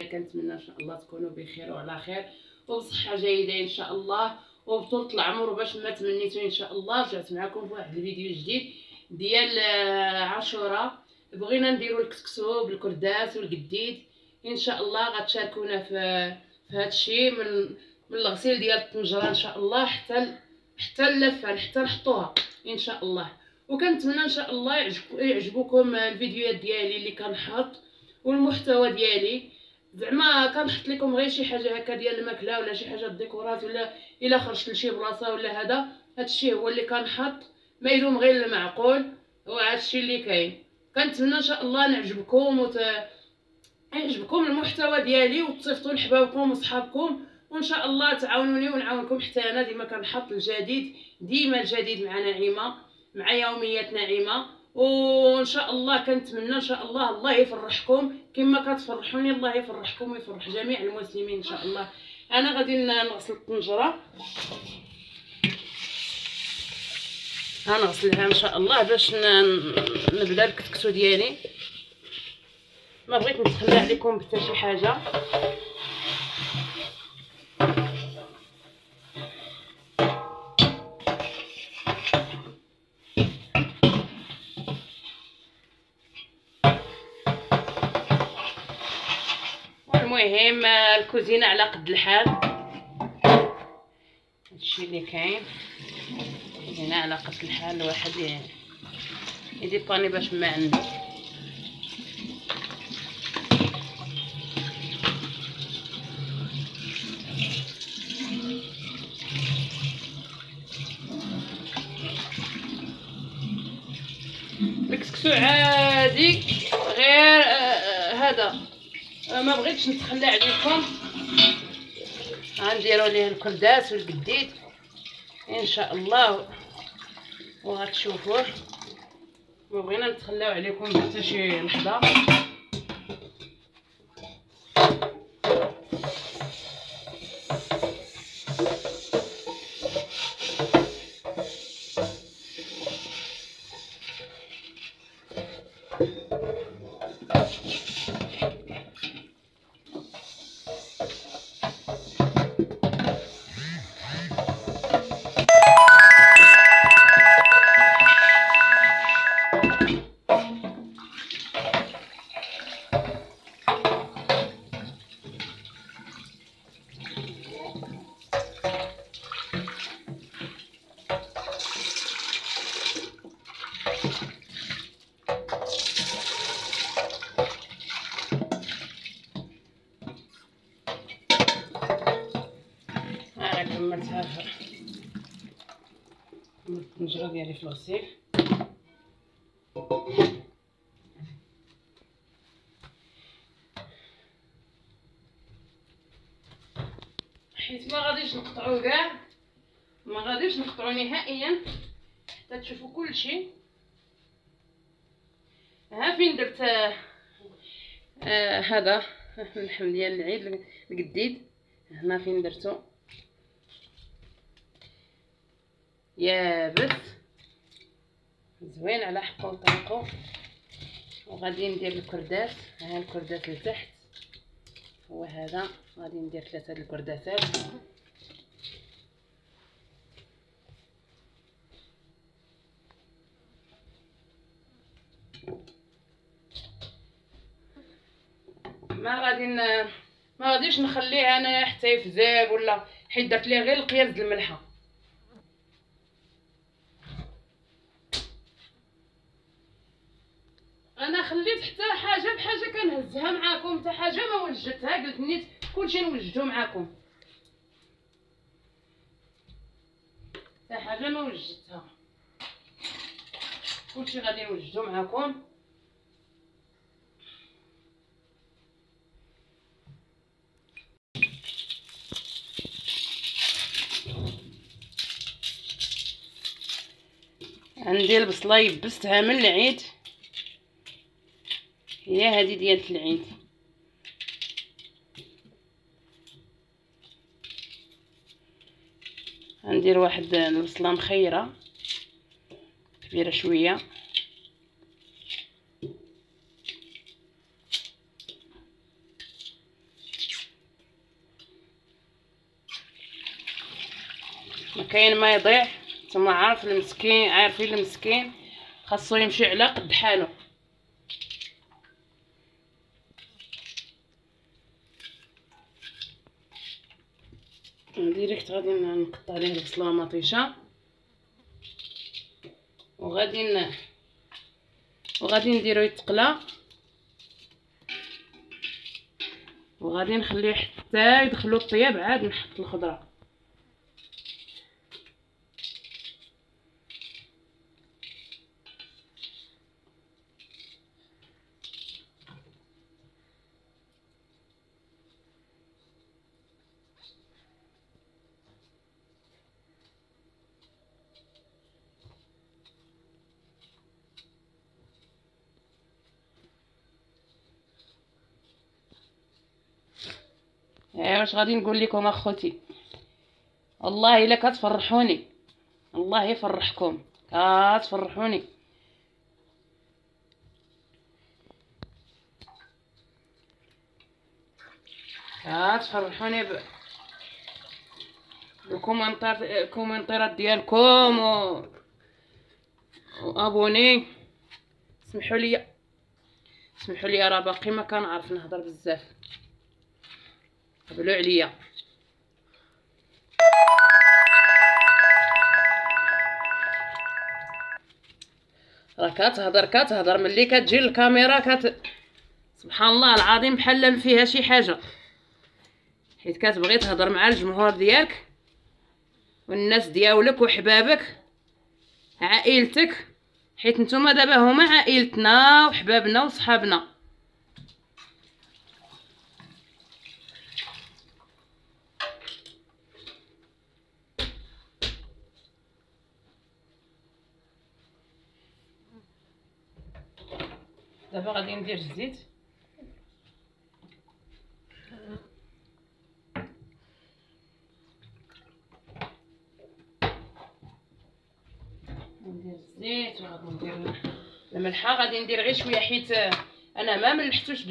كنتمنى ان شاء الله تكونوا بخير وعلى خير وبصحه جيده ان شاء الله وبطولة العمر. وباش ما تمنيتو ان شاء الله رجعت معكم بواحد الفيديو جديد ديال عاشوراء. بغينا نديرو الكسكسو بالكرداس والقديد ان شاء الله. غتشاركونا في هذا الشيء من الغسيل ديال الطنجره ان شاء الله حتى اللفه حتى نحطوها ان شاء الله. وكنتمنى ان شاء الله يعجبوكم الفيديوهات ديالي اللي كنحط والمحتوى ديالي. زعما كنحط لكم غير شي حاجه هكا ديال الماكله ولا شي حاجه ديكورات ولا الا خرجت لشي بلاصه ولا هادشي هو اللي كنحط، ما يدوم غير المعقول وهادشي اللي كاين. كنتمنى ان شاء الله نعجبكم يعجبكم المحتوى ديالي وتصيفطوا لحبابكم وصحابكم، وان شاء الله تعاونوني ونعاونكم حتى انا ديما كنحط الجديد، ديما الجديد مع نعيمه، مع يوميات نعيمه. وان شاء الله كنتمنى ان شاء الله يفرحكم كما كتفرحوني، الله يفرحكم ويفرح جميع المسلمين ان شاء الله. انا غادي نغسل الطنجره، غنغسلها ان شاء الله باش نبدا الكسكسو ديالي. ما بغيت نتخلى عليكم بحتى شي حاجه. المهم الكوزينه على قد الحال، هادشي اللي كاين. الكوزينه على قد الحال، الواحد يديباني باش ما عندي. الكسكسو عادي غير هذا ما بغيتش نتخلى عليكم. غنديروا ليه الكرداس والقديد ان شاء الله وغتشوفوه. ما بغينا نتخلاو عليكم حتى شي لحظه. كملتها الطنجره ديالي في الغسيل. حيت ما غاديش نقطعو كاع، ما غاديش نقطعو نهائيا حتى تشوفوا كل شيء. ها فين درت هذا اللحم ديال العيد القديد، هنا فين درتو يابس زوين على حقه وطريقه. وغادي ندير الكرداس، ها الكرداس لتحت هو هذا. غادي ندير 3 الكرداسات. ما غاديش نخليه انا حتى يفزاب ولا، حيت درت ليه غير القياس د الملحه. انا خليت حتى حاجه بحاجه كنهزها معاكم، حتى حاجه ما وجدتها، قلت نيت كلشي نوجدو معاكم، حتى حاجه ما وجدتها، كلشي غادي نوجدو معاكم. عندي البصله يبستها من العيد، هي هذه ديال العيد. غندير واحد البصله مخيره كبيره شويه، ما كاين ما يضيع. نتوما عارف المسكين، عارفين المسكين خاصو يمشي على قد حالو. ديريكت غادي نقطع عليه البصله مطيشه، وغادي نديرو يتقلى، وغادي نخليه حتى يدخلو الطياب، عاد نحط الخضره. واش غادي نقول لكم اخوتي، والله الا كتفرحوني، الله يفرحكم، كتفرحوني. كتفرحوني الكومنتات ديالكم وابوني. سمحوا لي راه باقي ما كنعرف نهضر بزاف، قبلوا عليا. راه كتهضر ملي كتجي الكاميرا سبحان الله العظيم بحال ما فيها شي حاجه، حيت كتبغي تهضر مع الجمهور ديالك والناس دياولك وحبابك، عائلتك، حيت نتوما دابا هما عائلتنا وحبابنا وصحابنا. دابا غادي ندير الزيت، وغادي ندير الملحه. غادي ندير غير شويه حيت انا ما ملحتوش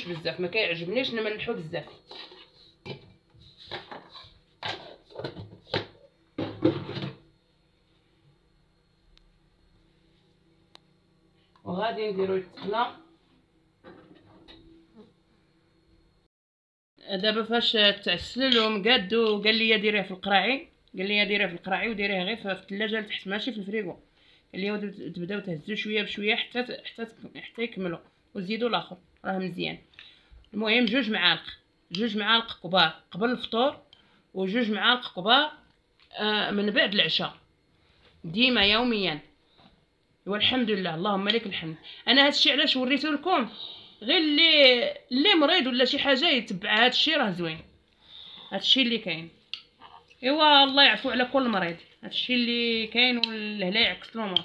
بزاف، ما كيعجبنيش نملحو بزاف. وغادي نديرو يتقلى. دابا فاش تعسل ومقاد قال لي ديريه في القراعي، وديريه غير في الثلاجه لتحت ماشي في الفريغو. قال لي تبداو تهزوا شويه بشويه حتى يكملوا، وزيدوا الاخر راه مزيان. المهم جوج معالق كبار قبل الفطور، وجوج معالق كبار من بعد العشاء، ديما يوميا. والحمد لله اللهم لك الحمد. انا هادشي علاش وريته لكم، غير اللي مريض ولا شي حاجه يتبع هادشي، راه زوين هادشي اللي كاين. ايوا الله يعفو على كل مريض، هادشي اللي كاين، والهلا يعكس الامور.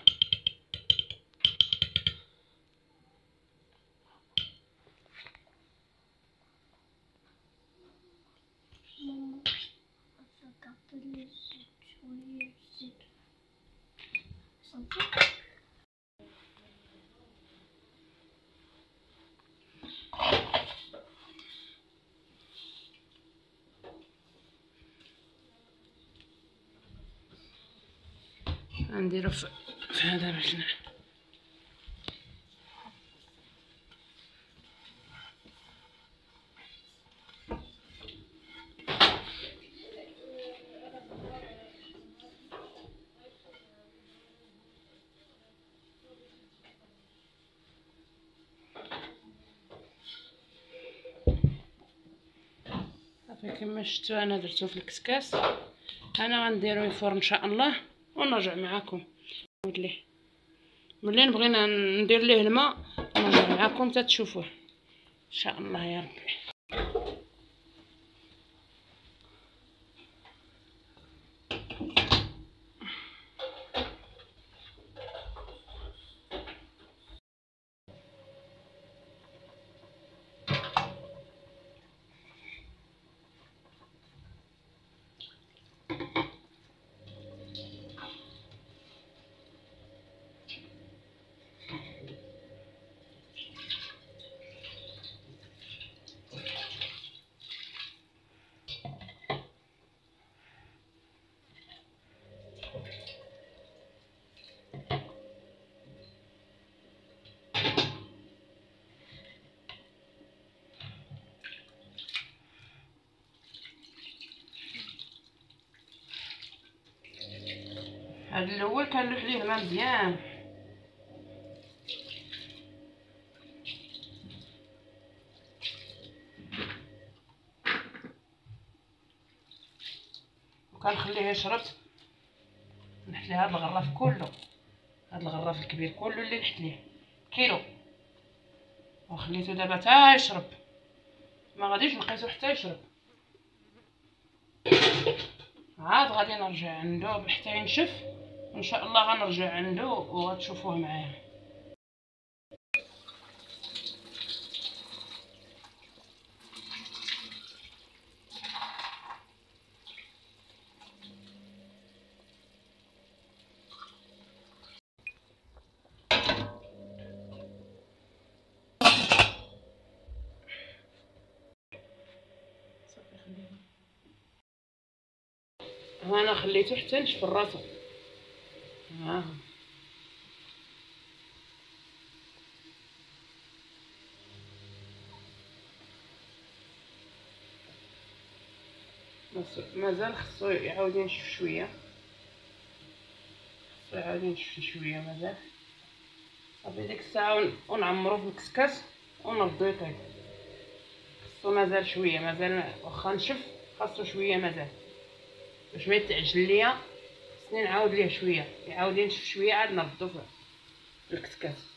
غنديرو في هذا باش صافي. كما شفتوا انا درتو في الكسكاس. انا غنديرو الفرن ان شاء الله ونرجع معكم. ملي بغينا ندير ليه الماء نرجع معكم حتى تشوفوه ان شاء الله يا ربي. هاد الاول كنلوح ليه الماء مزيان، وكنخليه يشرب. نحت ليه هاد الغراف كله، هاد الغراف الكبير كله اللي نحت ليه كيلو، وخليته دابا تا يشرب، ما غاديش نقيسو حتى يشرب. عاد غادي نرجع عنده حتى ينشف، ان شاء الله غنرجع عنده وغتشوفوه معايا. انا خليته حتى نشف راسو. مازال خصو يعاود ينشف شويه، خصو يعاود ينشف شويه مازال. صافي ديك الساعه ونعمرو في الكسكاس ونردو يطيب. خصو مازال شويه، مازال واخا نشف خاصو شويه مازال باش ما يتعجل ليا. خصني نعاود ليه شويه، يعاود ينشف شويه عاد نردو في الكسكاس.